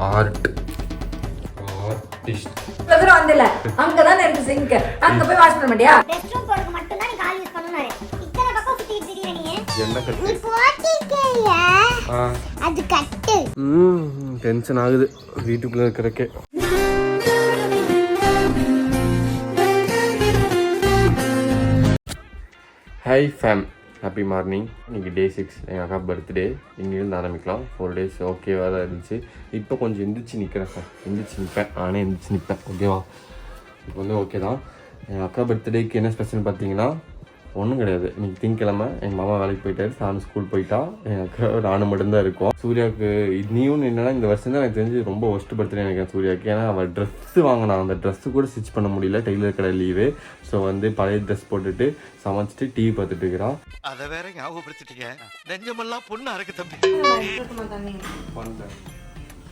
Art artist. Brother வந்தல அங்க தான் இருக்கு சிங்க். அங்க போய் வாஷ் பண்ண மாட்டியா? ரெஸ்ட் ரூம் போறதுக்கு மட்டும் தான் நீ கால் யூஸ் பண்ணனும்னாரு. இத்தனை பக்கம் சுத்திட்டு இருக்கீங்க நீ. என்ன கட்டு? நீ போட்டிக்கேயா? அது கட்டு. டென்ஷன் ஆகுது வீட்டுக்குள்ள இருக்கறக்கே. Hi fam, happy morning. இன்றைக்கி டே 6, எங்கள் அக்கா பர்த்டே. இங்கேருந்து ஆரம்பிக்கலாம். 4 days ஓகேவாக தான் இருந்துச்சு. இப்போ கொஞ்சம் எந்திரிச்சு நிற்கிறேன் சார், எந்திரிச்சு நிற்பேன், நானே எந்திரிச்சு நிற்பேன். ஓகேவா? இப்போ வந்து ஓகே தான். எங்கள் அக்கா பர்த்டேக்கு என்ன ஸ்பெஷல்னு பார்த்தீங்கன்னா ஒன்றும் கிடையாது. இன்றைக்கி திங்கக்கிழமை எங்கள் மாமா வேலைக்கு போயிட்டாரு, சாமி ஸ்கூல் போயிட்டா, எங்கள் அக்கா நானும் மட்டும்தான் இருக்கும். சூர்யாவுக்கு நீயும் என்னென்னா இந்த வருஷம் தான் எனக்கு தெரிஞ்சு ரொம்ப ஒஸ்ட் பர்த்டே நினைக்கிறேன் சூர்யாவுக்கு. ஏன்னா அவள் ட்ரெஸ்ஸு வாங்கினான், அந்த ட்ரெஸ்ஸு கூட ஸ்டிச் பண்ண முடியல, டெய்லர் கடை லீவு. ஸோ வந்து பழைய ட்ரெஸ் போட்டுட்டு சமைச்சிட்டு டிவி பார்த்துட்டு இருக்கிறான். அதை வேற ஞாபகப்படுத்திட்டீங்க, நெஞ்சமெல்லாம் பொண்ணு அறக்கு தம்பி.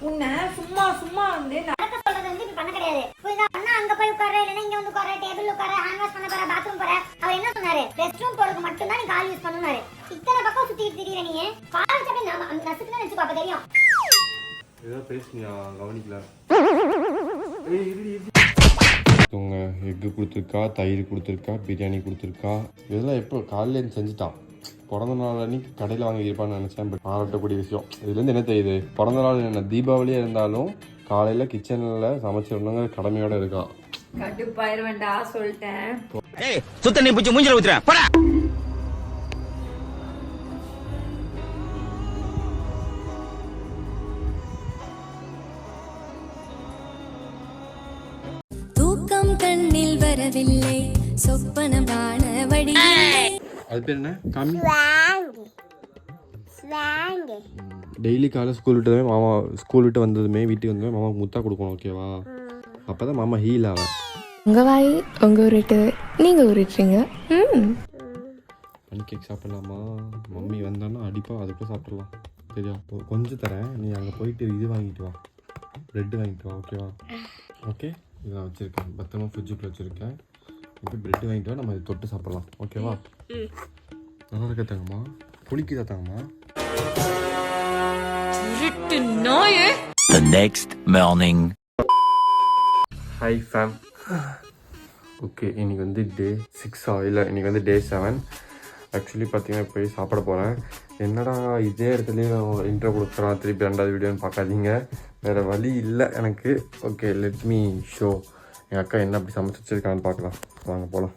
உன்னை சும்மா சும்மா வந்து நடக்க சொல்றது வந்து இப்ப பண்ண கிடையாது. புரியுதா? அண்ணா அங்க போய் உட்கார, இல்லனா இங்க வந்து உட்கார, டேபிள்ல உட்கார, ஹேண்ட் வாஷ் பண்ண போற, பாத்ரூம் போற. அவர் என்ன சொன்னாரு? ரெஸ்ட் ரூம் போறதுக்கு மட்டும் தான் நீ கால் யூஸ் பண்ணனும்னாரு. இத்தனை பக்கம் சுத்திட்டு இருக்கீங்க நீ. கால் சட்டை நாம அந்த நசுக்குன்னு நினைச்சு பாப்ப தெரியும். ஏதோ பேசுனியா? கவனிக்கல. இவங்க எக்கு கொடுத்துருக்கா, தயிர் கொடுத்துருக்கா, பிரியாணி கொடுத்துருக்கா. இதெல்லாம் எப்போ காலையில் செஞ்சுட்டான். பிறந்த நாள் அன்னைக்கு கடையில் வாங்கியிருப்பான்னு நினச்சேன். பட் பாராட்டக்கூடிய விஷயம். இதுலேருந்து என்ன தெரியுது? பிறந்த நாள் என்ன தீபாவளியாக இருந்தாலும் காலையில் கிச்சனில் சமைச்சிடணுங்கிற கடமையோடு இருக்கான். கடுப்பாயிர வேண்டாம் சொல்லிட்டேன். சுத்த நீ பிடிச்சி மூஞ்சில ஊத்துறேன். போடா. தூக்கம் கண்ணில் வரவில்லை, சொப்பன பான வடிவில்லை. அது பேர் என்ன? காமி. டெய்லி காலையில் ஸ்கூல் விட்டதுமே மாமா, ஸ்கூல் விட்டு வந்ததுமே வீட்டுக்கு வந்ததுமே மாமாவுக்கு முத்தா கொடுக்கணும். ஓகேவா? அப்போ தான் மாமா ஹீல் ஆவேன். உங்கள் வாய் உங்கள் உருட்டு, நீங்கள் உருட்டுறீங்க. பனி கேக் சாப்பிட்லாமா? மம்மி வந்தான்னா அடிப்பா, அதுக்குள்ளே சாப்பிட்றலாம். சரியா? கொஞ்சம் தரேன், நீ அங்கே போயிட்டு இது வாங்கிட்டு வா, ப்ரெட்டு வாங்கிட்டு வா. ஓகேவா? ஓகே, இதான் வச்சுருக்கேன், பத்திரமா ஃப்ரிட்ஜுக்குள்ளே வச்சுருக்கேன். இப்போ ப்ரெட்டு வாங்கிட்டு வா, நம்ம இதை தொட்டு சாப்பிட்லாம். ஓகேவா? நல்லா இருக்க தாங்கம்மா, குளிக்குதா தாங்கம்மா. The next morning. Hi fame. Okay, இன்றைக்கி வந்து டே 6 இல்லை, இன்றைக்கி வந்து டே 7. ஆக்சுவலி பார்த்தீங்கன்னா போய் சாப்பிட போகிறேன். என்னடா இதே இடத்துலையே இன்ட்ரோ கொடுக்குறான், திருப்பி 2வது வீடியோன்னு பார்க்காதீங்க, வேறு வழி இல்லை எனக்கு. ஓகே, லெட் மீ ஷோ என் அக்கா என்ன அப்படி சமைச்சு வச்சுருக்கான்னு பார்க்கலாம். வாங்க போகலாம்.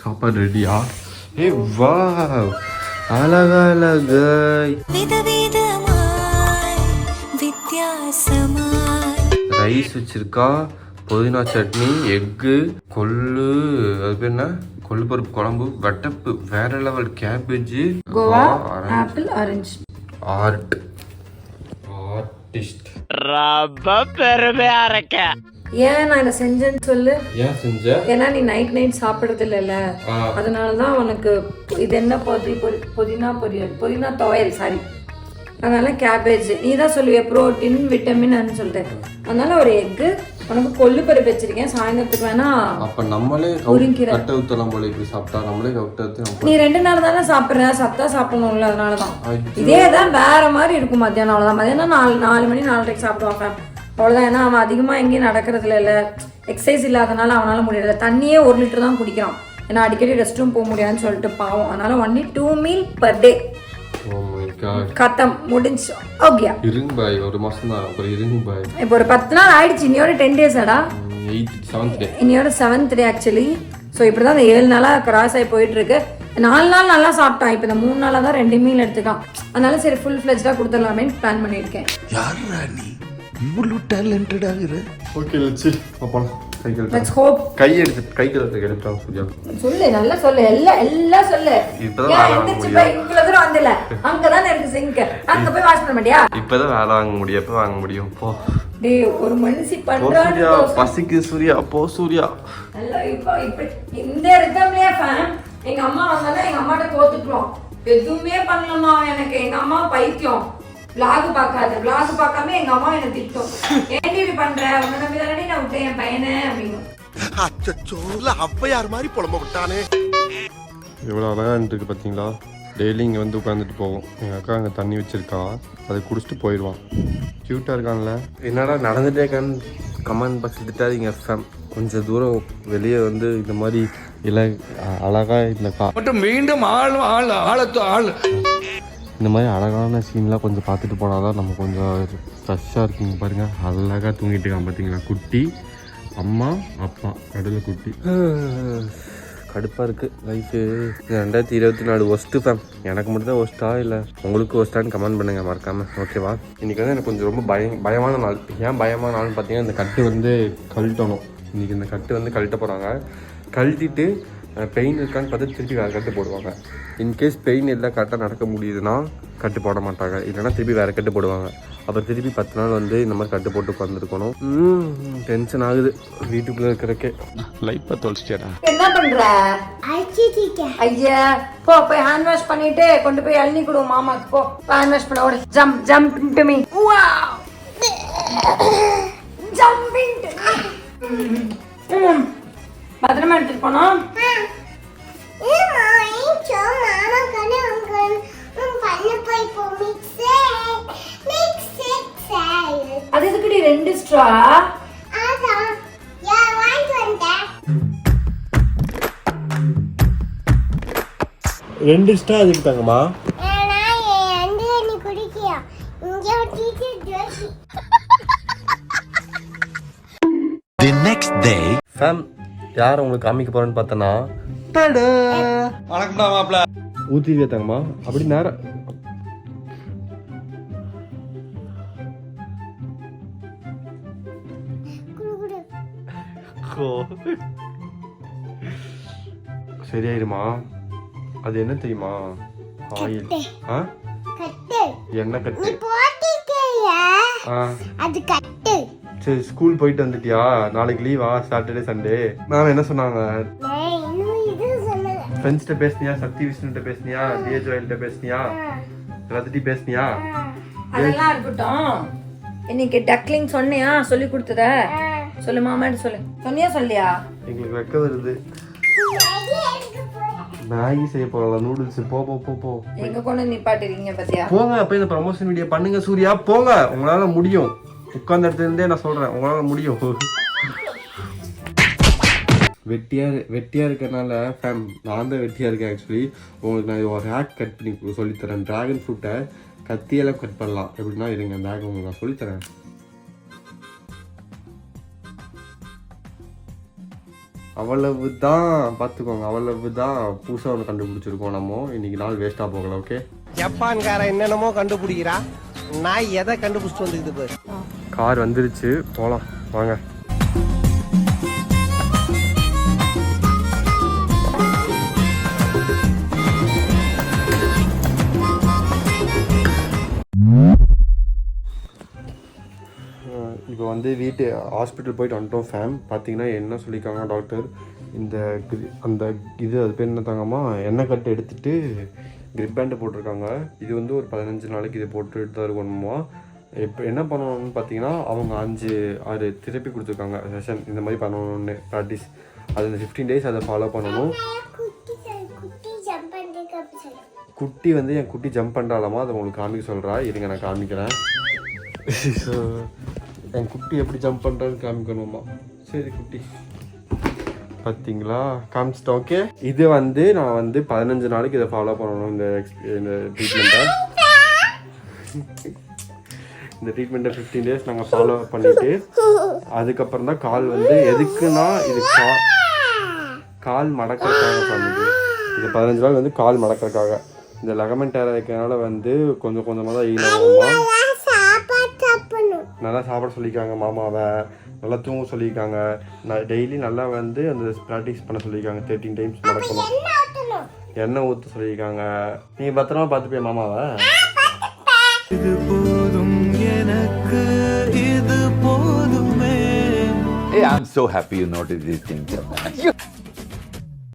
சாப்பாடு ரெடியா? ஏ வா, அழகாய் ரைஸ் வச்சிருக்கா, புதினா சட்னி, எக்கு, கொள்ளு, அது பேர் என்ன, கொள்ளு பருப்பு குழம்பு, வட்டப்பு, வேற level, cabbage, Goa, apple, orange. Art artist. ரொம்ப பெருமையா இருக்க. ஏன் நான் இதை செஞ்சேன்னு சொல்லு. ஏன் செஞ்ச? ஏன்னா நீ நைட் சாப்பிடுறது இல்லைல்ல, அதனாலதான் உனக்கு இது என்ன புதினா பொரியல், புதினா துவையல், சாரி. அதனால கேபேஜ் நீ தான் சொல்லுவிய, ப்ரோட்டீன் விட்டமின் சொல்லிட்டேன். அதனால ஒரு எக்கு, உனக்கு கொள்ளு பருப்பு வச்சிருக்கேன், சாயந்தரத்துக்கு வேணா. அப்ப நம்மளே கட்ட ஊத்தலாம் போல. இப்படி சாப்பிட்டா நம்மளே கட்ட. நீ 2 நாள் தானே சாப்பிடுற, சத்தா சாப்பிடணும்ல, அதனாலதான். இதே தான் வேற மாதிரி இருக்கும் மத்தியானம். அவ்வளவுதான். மதியானம் 4 மணி 4:30 சாப்பிடுவாங்க. அவ்வளோதான். ஏன்னா அவன் அதிகமாக எங்கேயும் நடக்கிறதுல இல்லை, எக்ஸசைஸ் இல்லாதனால அவனால் முடியல. தண்ணியே 1 லிட்டர் தான் குடிக்கிறான். ஏன்னா அடிக்கடி ரெஸ்ட் ரூம் போக முடியாதுன்னு சொல்லிட்டு பாவம். அதனால ஒன்லி 2 meal per day. கத்தம் முடிஞ்சு. ஓகே, இருங்க பாய், ஒரு மாசம் தான். அப்புறம் இருங்க பாய். இப்போ ஒரு 10 நாள் ஆயிடுச்சு. இன்னையோட 10 days ஆடா. 7th day. இன்னையோட 7th day ஆக்சுவலி. ஸோ இப்படி தான் அந்த 7 நாளாக கிராஸ் ஆகி போயிட்டு இருக்கு. 4 நாள் நல்லா சாப்பிட்டான். இப்போ இந்த 3 நாளாக தான் 2 meal எடுத்துக்கான். அதனால சரி ஃபுல் ஃப்ளெஜ்டாக கொடுத்துடலாமே பிளான் பண்ணியிருக்கேன். யாரா நீ இவ்வளவு டேலண்டட் ஆகுற? ஓகே, லெட்ஸ் போலாம். Let's hope. கை எடுத்துட்டா சூர்யா. சொல்லு, நல்லா சொல்லு, எல்லாம் சொல்லு. இப்பதான் இவ்வளவு தூரம் வந்தல, அங்கதான் இருக்கு சிங்க். அங்க போய் வாஷ் பண்ண மாட்டியா? இப்பதான் வேலை வாங்க முடியும். எப்ப வாங்க முடியும்? போ. டேய், ஒரு மனுஷி பண்றாங்க. பசிக்கு சூர்யா, போ சூர்யா. நல்லா இப்போ இந்த ரிதம்லயே ஃபேம். எங்க அம்மா வந்தாலும் எங்க அம்மாட்ட கோத்துக்குறோம். எதுவுமே பண்ணலமா எனக்கு. எங்க அம்மா பைத்தியம். vlog பார்க்காத, vlog பார்க்காம எங்க அம்மா என்ன திட்டும். ஏன்டி இப்படி பண்ற, உன்னை நம்பி தானே நான் விட்டேன் என் பையனை அப்படின்னு. அச்சச்சோ, அப்ப யார் மாதிரி புலம்ப விட்டானே. எவ்வளவு அழகா இருக்கு பாத்தீங்களா? டெய்லி இங்கே வந்து உட்காந்துட்டு போவோம். எங்கள் அக்கா அங்கே தண்ணி வச்சுருக்கா, அதை குடிச்சிட்டு போயிடுவான். க்யூட்டாக இருக்கான்ல. என்னடா நடந்துட்டே இருக்கான்னு கமெண்ட் பாக்ஸ் திட்டாதீங்க எஃப்எம். கொஞ்சம் தூரம் வெளியே வந்து இந்த மாதிரி இல்லை அழகாக இந்த மட்டும் மீண்டும் ஆள் இந்த மாதிரி அழகான சீன்லாம் கொஞ்சம் பார்த்துட்டு போனால் தான் நம்ம கொஞ்சம் ஃப்ரெஷ்ஷாக இருக்குங்க. பாருங்கள் அழகாக தூங்கிட்டு இருக்கான் பார்த்தீங்களா குட்டி. அம்மா அப்பா கடலில் குட்டி. கடுப்பாக இருக்குது லைஃபு. 2024 worst fame. எனக்கு மட்டும் தான் ஒஸ்ட்டா இல்லை உங்களுக்கு ஒஸ்ட்டான்னு கமெண்ட் பண்ணுங்கள் மறக்காமல், ஓகேவா? இன்றைக்கி வந்து எனக்கு கொஞ்சம் ரொம்ப பயமான நாள். ஏன் பயமான நாள்னு பார்த்தீங்கன்னா இந்த கட்டு வந்து கழட்டணும். இன்றைக்கி இந்த கட்டு வந்து கழட்ட போகிறாங்க. கழட்டிட்டு பெயின் இருக்கான்னு பார்த்து திருப்பி வேறு கட்டு போடுவாங்க. இன்கேஸ் பெயின் எல்லாம் கரெக்டாக நடக்க முடியுதுன்னா கட்டு போட மாட்டாங்க, இல்லைனா திருப்பி வேறு கட்டு போடுவாங்க. அப்புறம் திருப்பி 10 நாள் வந்து இந்த மாதிரி கட்டு போட்டு உட்காந்துருக்கணும். டென்ஷன் ஆகுது வீட்டுக்குள்ளே இருக்கிறக்கே. லைஃப்பை தொலைச்சிட்டேடா. என்ன பண்ற? ஐயா போ போய் ஹேண்ட் வாஷ் பண்ணிட்டு கொண்டு போய் அள்ளி கொடு மாமாக்கு. போ ஹேண்ட் வாஷ் பண்ண. ஓடு. Jump jump to me. Wow jumping to me. பத்திரமா எடுத்துட்டு போனோம். அது எதுக்குடி 2 ஸ்ட்ரா? ரெண்டு ஸ்ட்ரா அதுக்கு தாங்கம்மா. The next day. ஃபேம் யார் உங்களுக்கு காமிக்க போறேன்னு பார்த்தனா வணக்கம்டா மாப்ள. ஊத்திவே தாங்கம்மா. அப்படி நேரம் சரியாயிருமா? அது என்ன தெரியுமா? ஆயில். என்ன கட்டு? அது கட்டு. சரி ஸ்கூல் போயிட்டு வந்துட்டியா? நாளைக்கு லீவா? Saturday Sunday. மேம் என்ன சொன்னாங்க? ஃப்ரெண்ட்ஸ்கிட்ட பேசுனியா? சக்தி விஷ்ணுகிட்ட பேசுனியா? டிஏஜ் ராயல்கிட்ட பேசுனியா? எல்லாத்திட்டையும் பேசுனியா? அதெல்லாம் இருக்கட்டும். இன்னைக்கு டக்லிங் சொன்னியா? சொல்லி கொடுத்தத சொல்லு மாமான்னு சொல்லு. சொன்னியா சொல்லியா? எங்களுக்கு வெக்க வருது. மேகி செய்ய போகலாம், நூடுல்ஸ். போ போ போ போ. எங்க கொண்டு நிப்பாட்டிருக்கீங்க பாத்தியா? போங்க அப்ப இந்த ப்ரமோஷன் வீடியோ பண்ணுங்க சூர்யா. போங்க, உங்களால முடியும். உட்கார்ந்த இடத்துல இருந்தே நான் சொல்றேன், உங்களால முடியும். வெட்டியா இருக்கறனால ஃபேம் நான் தான் வெட்டியா இருக்கேன். ஆக்சுவலி உங்களுக்கு நான் ஒரு ஹேக் கட் பண்ணி சொல்லித்தரேன். டிராகன் ஃப்ரூட்டை கத்தியெல்லாம் கட் பண்ணலாம். எப்படின்னா இருங்க, அந்த ஹேக் உங்களுக்கு நான் சொல்லித்தரேன். அவ்வளவுதான், பார்த்துக்கோங்க. அவ்வளவுதான். புதுசாக ஒன்று கண்டுபிடிச்சிருக்கோம் நம்ம. இன்னைக்கு நாள் வேஸ்ட்டாக போகலாம். ஓகே, ஜப்பான்காரன் என்னென்னமோ கண்டுபிடிக்கிறா, நான் எதை கண்டுபிடிச்சிட்டு வந்துக்குது பாரு. கார் வந்துருச்சு, போகலாம் வாங்க. இப்போ வந்து ஹாஸ்பிட்டல் போயிட்டு வந்துட்டோம் ஃபேம். பார்த்தீங்கன்னா என்ன சொல்லியிருக்காங்க டாக்டர், அந்த அது பேர் என்ன தாங்கம்மா, எண்ணெய் கட்டு எடுத்துகிட்டு கிரிப் பேண்டு போட்டிருக்காங்க. இது வந்து ஒரு 15 நாளைக்கு இதை போட்டுட்டு தான் இருக்கணுமா. இப்போ என்ன பண்ணணும்னு பார்த்தீங்கன்னா அவங்க 5-6 தெரப்பி கொடுத்துருக்காங்க செஷன். இந்த மாதிரி பண்ணணும்னு ப்ராக்டிஸ். அது இந்த 15 days அதை ஃபாலோ பண்ணணும். குட்டி வந்து என் குட்டி ஜம்ப் பண்ணுறாலாமா, அதை உங்களுக்கு காமிக்க சொல்கிறா. இருங்க நான் காமிக்கிறேன். ஸோ என் குட்டி எப்படி ஜம்ப் பண்ணுறான்னு காமிக்கணுமா. சரி குட்டி பார்த்தீங்களா, காமிச்சிட்டோம். ஓகே, இது வந்து நான் வந்து 15 நாளைக்கு இதை ஃபாலோ பண்ணணும். இந்த ட்ரீட்மெண்ட்டை 15 days நாங்கள் ஃபாலோ பண்ணிவிட்டு அதுக்கப்புறம் தான் கால் வந்து எதுக்குன்னா இது கால் மடக்கிறதுக்காக பண்ணுது. இது 15 நாள் வந்து கால் மடக்கிறதுக்காக. இந்த லெகமெண்ட் ஏற வைக்கிறதுனால வந்து கொஞ்சம் கொஞ்சமாக தான் ஈழமா. நல்லா சாப்பிட சொல்லியிருக்காங்க மாமாவை, நல்லா தூங்க சொல்லியிருக்காங்க. நான் டெய்லி நல்லா வந்து அந்த ப்ராக்டிஸ் பண்ண சொல்லியிருக்காங்க. 13 times நடக்கணும். எண்ணெய் ஊற்ற சொல்லியிருக்காங்க. நீங்கள் பத்திரமா பார்த்துப்பியா மாமாவை? இது போதும் எனக்கு, இது போதுமே. Hey, I'm so happy you noticed these things.